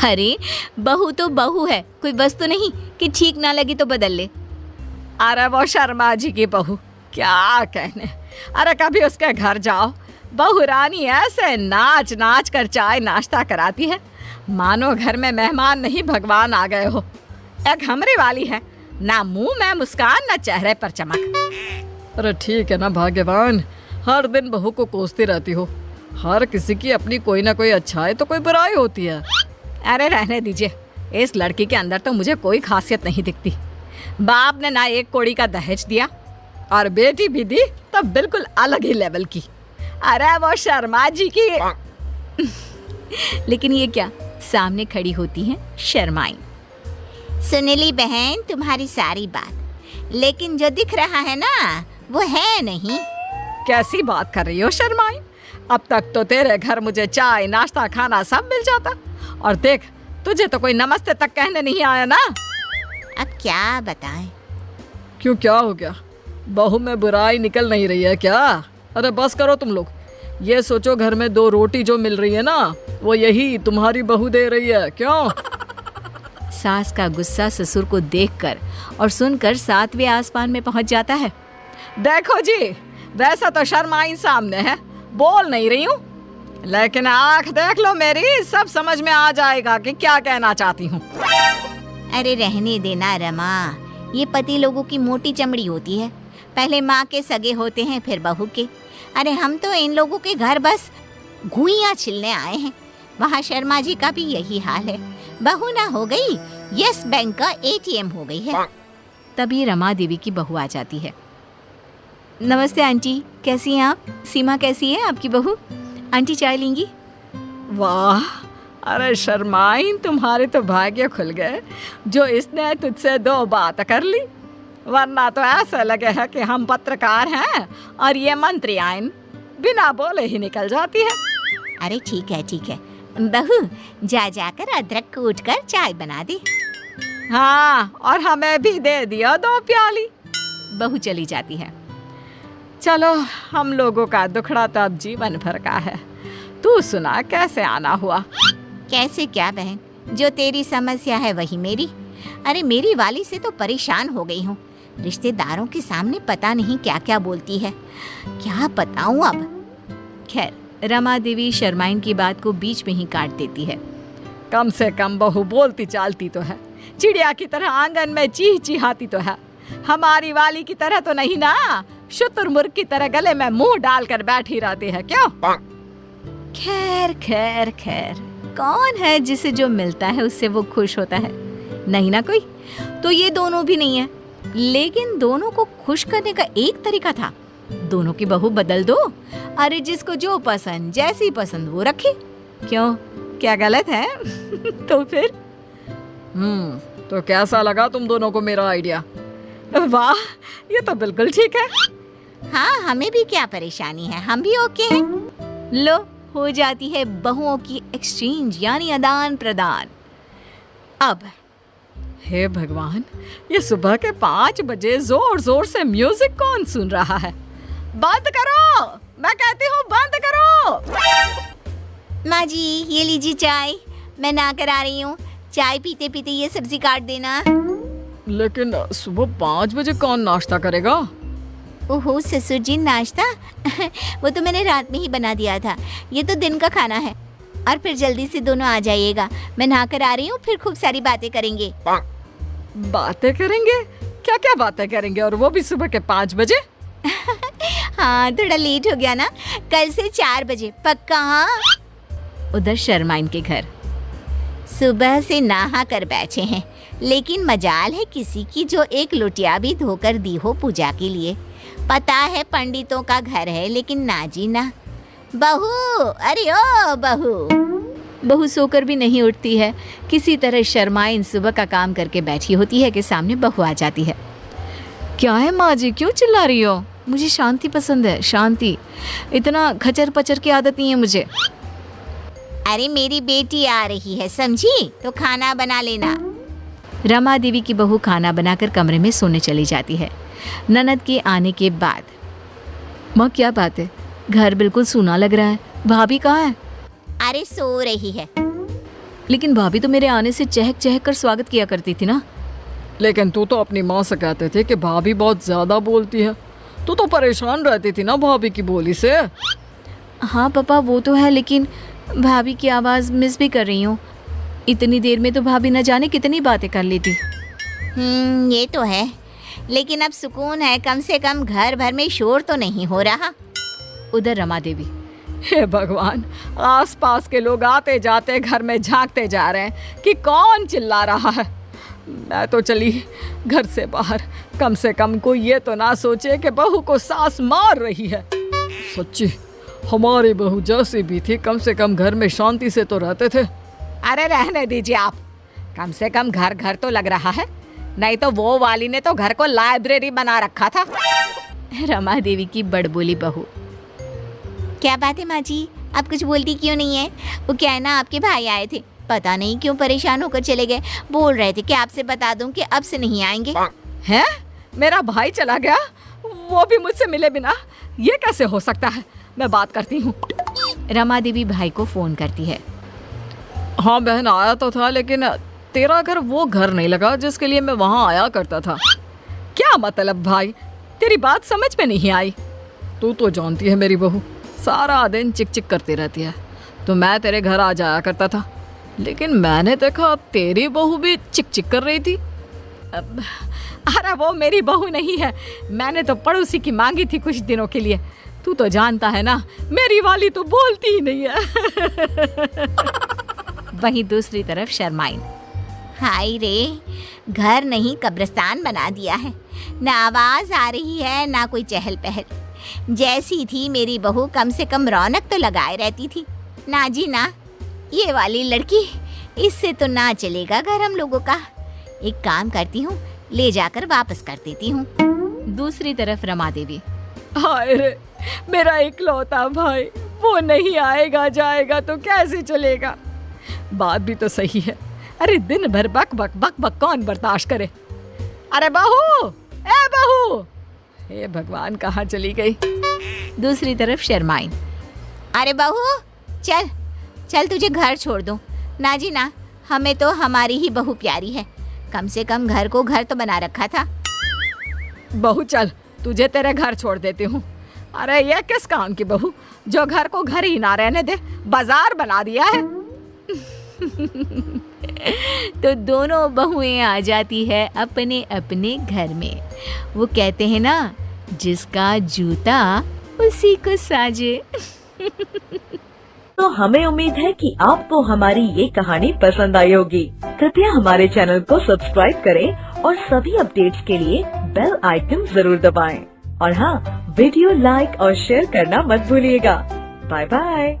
अरे बहू तो बहू है, कोई वस्तु नहीं कि ठीक ना लगी तो बदल ले। अरे वो शर्मा जी की बहू, क्या कहने। अरे कभी उसके घर जाओ, बहू रानी ऐसे नाच नाच कर चाय नाश्ता कराती है, मानो घर में मेहमान नहीं भगवान आ गए हो। एक हमरी वाली है, ना मुंह में मुस्कान ना चेहरे पर चमक। अरे ठीक है ना भाग्यवान, हर दिन बहू को कोसती रहती हो। हर किसी की अपनी कोई ना कोई अच्छाई तो कोई बुराई होती है। अरे रहने दीजिए, इस लड़की के अंदर तो मुझे कोई खासियत नहीं दिखती। बाप ने ना एक कौड़ी का दहेज दिया और बेटी भी दी तो बिल्कुल अलग ही लेवल की। अरे वो शर्मा जी की। लेकिन ये क्या, सामने खड़ी होती हैं शर्माई। सुनीली बहन तुम्हारी सारी बात, लेकिन जो दिख रहा है ना वो है नहीं। कैसी बात कर रही हो शर्माई? अब तक तो तेरे घर मुझे चाय नाश्ता खाना सब मिल जाता, और देख तुझे तो कोई नमस्ते तक कहने नहीं आया ना। अब क्या बताएं? क्यों, क्या हो गया? बहू में बुराई निकल नहीं रही है क्या? अरे बस करो तुम लोग। ये सोचो घर में 2 रोटी जो मिल रही है ना, वो यही तुम्हारी बहू दे रही है। क्यों? सास का गुस्सा ससुर को देखकर और सुनकर 7वें आसमान में पहुंच जाता है। देखो जी, वैसा तो शर्माई सामने है, बोल नहीं रही हूँ, लेकिन आंख देख लो मेरी, सब समझ में आ जाएगा कि क्या कहना चाहती हूँ। अरे रहने देना रमा, ये पति लोगों की मोटी चमड़ी होती है। पहले माँ के सगे होते हैं, फिर बहू के। अरे हम तो इन लोगों के घर बस घुइयां छिलने आए हैं। वहाँ शर्मा जी का भी यही हाल है। बहू ना हो गई, यस बैंक का ATM हो गई है। तभी रमा देवी की बहू आ जाती है। नमस्ते आंटी, कैसी हैं आप? सीमा कैसी है आपकी बहू? आंटी चाय लेंगी? वाह, अरे शर्माई, तुम्हारे तो भाग्य खुल गए जो इसने तुझसे 2 बात कर ली, वरना तो ऐसा लगे है कि हम पत्रकार हैं और ये मंत्री आइन, बिना बोले ही निकल जाती है। अरे ठीक है ठीक है, बहू जा जाकर अदरक कूट कर चाय बना दे। हाँ, और हमें भी दे दिया 2 प्याली। बहू चली जाती है। चलो, हम लोगों का दुखड़ा तो अब जीवन भर का है। तू सुना, कैसे आना हुआ? कैसे क्या बहन, जो तेरी समस्या है वही मेरी। अरे मेरी वाली से तो परेशान हो गई हूँ। रिश्तेदारों के सामने पता नहीं क्या क्या बोलती है, क्या बताऊँ अब। खैर, रमा देवी शर्माइन की बात को बीच में ही काट देती है। कम से कम बहू बोलती चालती तो है, चिड़िया की तरह आंगन में चीह चिहाती तो है। हमारी वाली की तरह तो नहीं ना, शुतुरमुर्ग की तरह गले में मुंह डालकर बैठी रहती है। क्यों? खैर खैर खैर, कौन है जिसे जो मिलता है उससे वो खुश होता है? नहीं ना कोई। तो ये दोनों भी नहीं है, लेकिन दोनों को खुश करने का एक तरीका था, दोनों की बहू बदल दो। अरे जिसको जो पसंद, जैसी पसंद वो रखे। क्यों, क्या गलत है? तो फिर तो कैसा लगा तुम दोनों को मेरा आइडिया? वाह, ये तो बिल्कुल ठीक है। हाँ, हमें भी क्या परेशानी है, हम भी ओके हैं। लो, हो जाती है बहुओं की एक्सचेंज, यानी आदान प्रदान। अब हे भगवान, ये सुबह के 5 बजे जोर जोर से म्यूजिक कौन सुन रहा है? बंद करो, मैं कहती हूँ बंद करो। माँ जी ये लीजिए चाय, मैं ना करा रही हूँ। चाय पीते पीते ये सब्जी काट देना। लेकिन सुबह 5 बजे कौन नाश्ता करेगा? ओहो ससुर जी, नाश्ता वो तो मैंने रात में ही बना दिया था, ये तो दिन का खाना है। और फिर जल्दी से दोनों आ जाइएगा, मैं नहा कर आ रही हूँ, फिर खूब सारी बातें करेंगे। बातें करेंगे? क्या क्या बातें करेंगे, और वो भी सुबह के 5 बजे? हाँ, थोड़ा लेट हो गया ना, कल से 4 बजे पक्का। हाँ। उधर शर्माइन के घर सुबह से नहा कर बैठे हैं, लेकिन मजाल है किसी की जो एक लोटिया भी धोकर दी हो पूजा के लिए। पता है पंडितों का घर है, लेकिन ना जी ना। बहू, अरे ओ बहू। बहू सोकर भी नहीं उठती है। किसी तरह शर्माइन सुबह का काम करके बैठी होती है कि सामने बहू आ जाती है। क्या है माँ जी, क्यों चिल्ला रही हो? मुझे शांति पसंद है, शांति। इतना खचर पचर की आदत नहीं है मुझे। अरे मेरी बेटी आ रही है, समझी? तो खाना बना लेना। रमा देवी की बहू खाना बनाकर कमरे में सोने चली जाती है। ननद के आने के बाद, माँ क्या बात है, घर बिल्कुल सूना लग रहा है, भाभी कहाँ है? अरे सो रही है। लेकिन भाभी तो मेरे आने से चहक चहक कर स्वागत किया करती थी ना। लेकिन तू तो अपनी माँ से कहते थे कि भाभी बहुत ज्यादा बोलती है। तू तो परेशान रहती थी ना भाभी की बोली से। हाँ पापा वो तो है, लेकिन भाभी की आवाज़ मिस भी कर रही हूँ। इतनी देर में तो भाभी न जाने कितनी बातें कर लेती। ये तो है, लेकिन अब सुकून है, कम से कम घर भर में शोर तो नहीं हो रहा। उधर रमा देवी, हे भगवान, आसपास के लोग आते जाते घर में झांकते जा रहे हैं कि कौन चिल्ला रहा है। मैं तो चली घर से बाहर, कम से कम कोई ये तो ना सोचे कि बहू को सास मार रही है। सच्ची हमारी बहू जैसी भी थी, कम से कम घर में शांति से तो रहते थे। अरे रहने दीजिए आप, कम से कम घर घर तो लग रहा है, नहीं तो वो वाली ने तो घर को लाइब्रेरी बना रखा था। रमा देवी की बड़बोली बहू। क्या बात है माँ जी, आप कुछ बोलती क्यों नहीं है? वो क्या है ना, आपके भाई आए थे, पता नहीं क्यों परेशान होकर चले गए। बोल रहे थे कि आपसे बता दूं कि अब से नहीं आएंगे। हैं? मेरा भाई चला गया, वो भी मुझसे मिले बिना? ये कैसे हो सकता है? मैं बात करती हूँ। रमा देवी भाई को फोन करती है। हाँ बहन, आया तो था, लेकिन तेरा घर वो घर नहीं लगा जिसके लिए मैं वहाँ आया करता था। क्या मतलब भाई, तेरी बात समझ में नहीं आई। तू तो जानती है मेरी बहू सारा दिन चिक चिक करती रहती है, तो मैं तेरे घर आ जाया करता था। लेकिन मैंने देखा अब तेरी बहू भी चिक चिक कर रही थी। अरे वो मेरी बहू नहीं है, मैंने तो पड़ोसी की मांगी थी कुछ दिनों के लिए। तू तो जानता है ना, मेरी वाली तो बोलती ही नहीं है। वहीं दूसरी तरफ शर्माइन। हाय रे, घर नहीं कब्रिस्तान बना दिया है। ना आवाज आ रही है, ना कोई चहल पहल। जैसी थी मेरी बहू, कम से कम रौनक तो लगाए रहती थी। ना जी ना, ये वाली लड़की, इससे तो ना चलेगा घर हम लोगों का। एक काम करती हूँ, ले जाकर वापस कर देती हूँ। दूसरी तरफ रमा देवी। हाय रे, मेरा इकलौता भाई, वो नहीं आएगा जाएगा तो कैसे चलेगा? बात भी तो सही है। अरे दिन भर बक बक बक बक कौन बर्दाश्त करे? अरे बहू, ए बहू, हे भगवान, कहाँ चली गई? दूसरी तरफ शर्माइन। अरे बहू, चल चल, तुझे घर छोड़ दूँ। ना जी ना, हमें तो हमारी ही बहू प्यारी है। कम से कम घर को घर तो बना रखा था। बहू चल, तुझे तेरे घर छोड़ देती हूँ। अरे ये किस काम की बहू जो घर को घर ही ना रहने दे, बाजार बना दिया है। तो दोनों बहुएं आ जाती है अपने अपने घर में। वो कहते हैं ना, जिसका जूता उसी को साजे। तो हमें उम्मीद है कि आपको हमारी ये कहानी पसंद आई होगी। कृपया हमारे चैनल को सब्सक्राइब करें और सभी अपडेट्स के लिए बेल आइकन जरूर दबाएं। और हाँ, वीडियो लाइक और शेयर करना मत भूलिएगा। Bye bye.